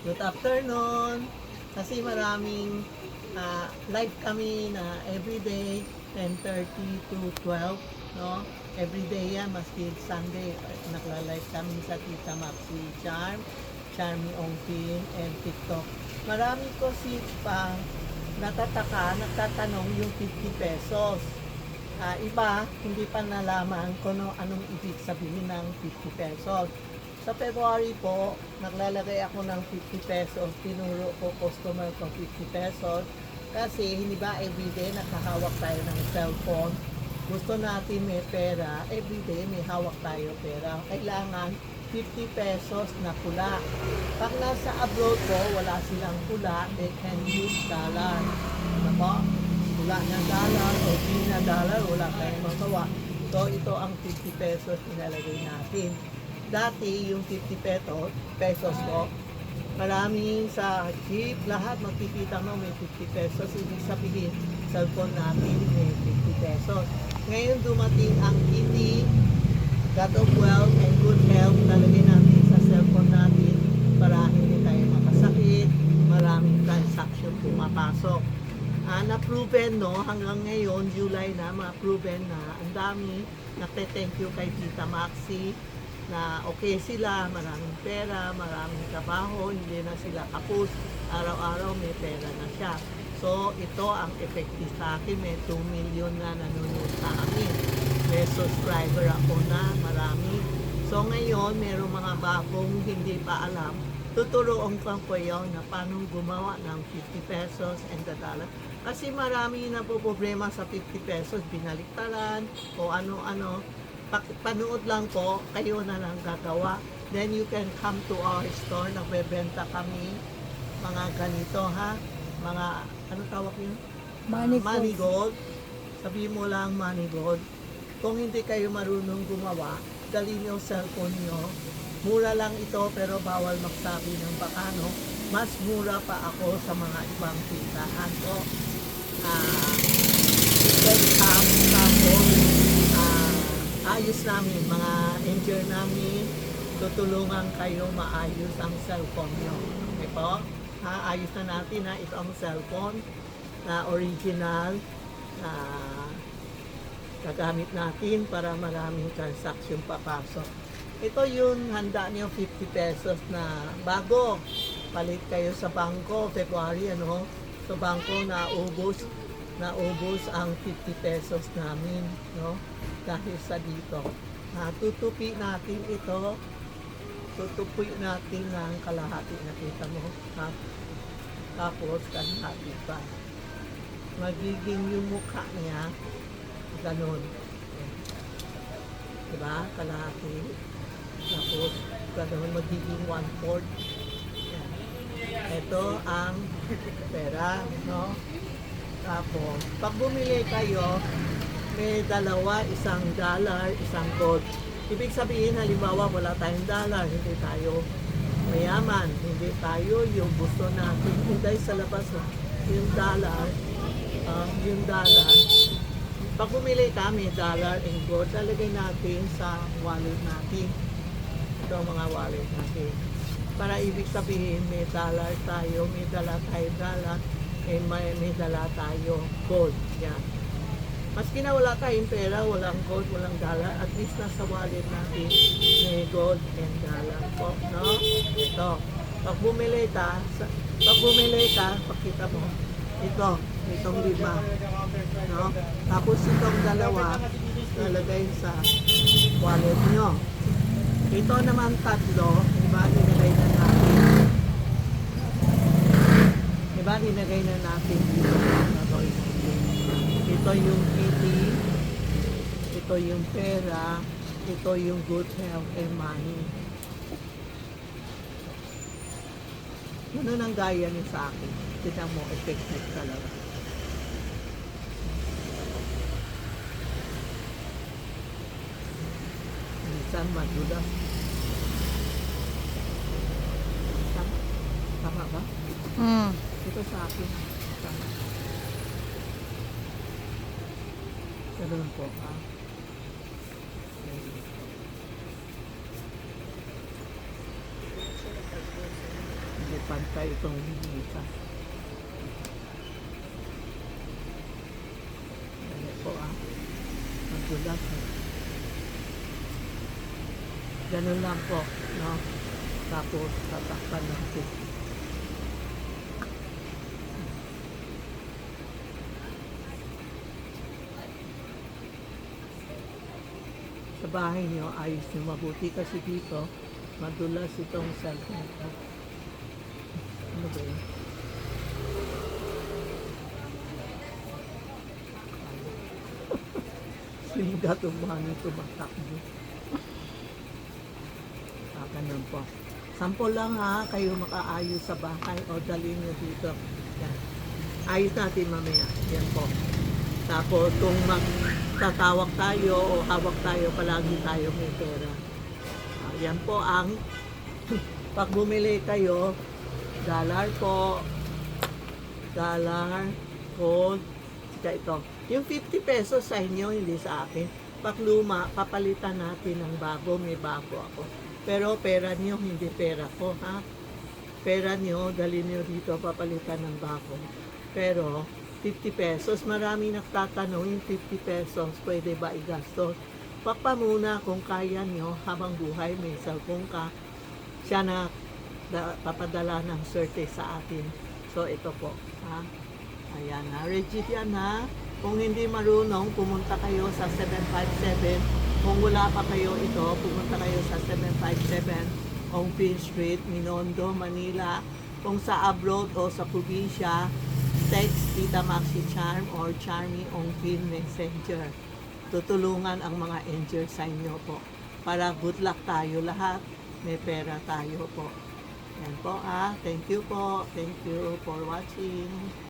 Good afternoon. Kasi maraming live kami na everyday 10:30 to 12, no? Everyday yan, maski Sunday, nagla-live kami sa Tita Maxi Charm, Charmy Ongpin, and TikTok. Marami ko si pa natataka, nagtatanong yung 50 pesos. Iba, hindi pa nalaman kung anong ibig sabihin ng 50 pesos. Sa February po, naglalagay ako ng 50 pesos. Tinuro ko customer ko 50 pesos. Kasi hindi ba everyday nakahawak tayo ng cellphone. Gusto natin may pera. Everyday may hawak tayo pera. Kailangan 50 pesos na pula. Pag nasa abroad po, wala silang pula. They can use dollar. Ano po? Wala na dollar o di na dollar, wala tayong magawa. So, ito ang 50 pesos nilalagay natin. Dati, yung 50 pesos po, maraming sa jeep, lahat magkikita mo may 50 pesos. Ibig sabihin, cellphone natin may 50 pesos. Ngayon dumating ang kitty, God of Wealth and Good Health, nalagay natin sa cellphone natin para hindi tayo makasakit, maraming transaction pumapasok. Na-proven, no, hanggang ngayon, July na, ma-proven na ang dami. Nagte-thank you kay Tita Maxi na okay sila, maraming pera, maraming trabaho, hindi na sila kapos, araw-araw may pera na siya. So, ito ang effective sa akin, may 2 million na nanonood sa akin. May subscriber ako na, marami. So, ngayon, mayroong mga bagong hindi pa alam, tuturuan ko yun na paano gumawa ng 50 pesos and the dollar. Kasi marami na po problema sa 50 pesos, binaliktaran o ano-ano. Panood lang po, kayo na lang gagawa. Then you can come to our store, nagbebenta kami, mga ganito ha, mga, ano tawag yun? Money gold. Sabihin mo lang money gold. Kung hindi kayo marunong gumawa, dalhin yung cellphone nyo. Mura lang ito pero bawal magsabi ng bakano. Mas mura pa ako sa mga ibang tindahan ko. Tapos, ayos namin, mga engineer namin, tutulungan kayo maayos ang cellphone nyo. Okay po? Ayos na natin na ito ang cellphone na original na gagamit natin para maraming transaction papasok. Ito yung handa niyo 50 pesos na bago. Palit kayo sa bangko, February, ano? Sa bangko naubos ang 50 pesos namin, no? Dahil sa dito. Tutupi natin ito. Tutupi natin ng kalahati, nakita mo. Tapos kalahati pa. Magiging yung mukha niya, ganun. Diba? Kalahati. Tapos, ganun magiging 1/4. Ito ang pera, no? Tapos, pag bumili kayo, may dalawa, isang dollar, isang gold. Ibig sabihin, halimbawa, wala tayong dollar, hindi tayo mayaman, hindi tayo yung gusto natin. Hintay sa labas, yung dollar, pag bumili ka, may dollar and gold, lalagay natin sa wallet natin. Ito ang mga wallet natin. Para ibig sabihin, may dollar tayo, may dala tayo dollar, and may dala tayo gold. Yan. Maski na wala tayong pera, walang gold, walang dollar, at least nasa wallet natin may gold and dollar po, no? Ito. Pag bumili ka, pakita mo, itong 5, no? Tapos itong 2, lalagay sa wallet nyo. Ito naman 3, diba, nilagay na natin. Diba, nilagay na natin dito. Ito yung kitty, ito yung pera, ito yung good health and money. Ganun ang gaya niya sa akin. Tignan mo, effective talaga. Minsan madulas. Tama ba? Ito sa akin. Tama. Ganun po. Hindi pantay itong hika. Ano po magulat. Ganun lang po, no? Tapos tatakpan natin. Sa bahay niyo, ayos niyo mabuti kasi dito, madulas itong cellphone ko. Ano ba yun? Simga tumani tumatakbo. Ganun po. Sample lang kayo makaayos sa bahay o dalhin nyo dito. Yan. Ayos natin mamaya. Yan po. Tapos kung magtatawag tayo o hawak tayo, palagi tayo may pera. Yan po ang pag bumili kayo, dollar po, dollar, gold, saka ito. Yung 50 pesos sa inyo, hindi sa akin. Pag luma, papalitan natin ng bago, may bago ako. Pero pera niyo, hindi pera ko, ha? Pera niyo, dali niyo dito, papalitan ng bago. Pero 50 pesos, marami nagtatanong yung 50 pesos, pwede ba igastos? Pakpa muna kung kaya nyo, habang buhay, may cellphone ka, siya na papadala ng swerte sa atin. So, ito po, ha? Ayan na, legit yan ha. Kung hindi marunong, pumunta kayo sa 757. Kung wala pa kayo ito, pumunta kayo sa 757 Ongpin Street, Minondo, Manila. Kung sa abroad o sa probinsya, text Tita Maxi Charm or Charmy Ongpin Messenger. Tutulungan ang mga angels sa inyo po. Para good luck tayo lahat, may pera tayo po. Yan po Thank you po. Thank you for watching.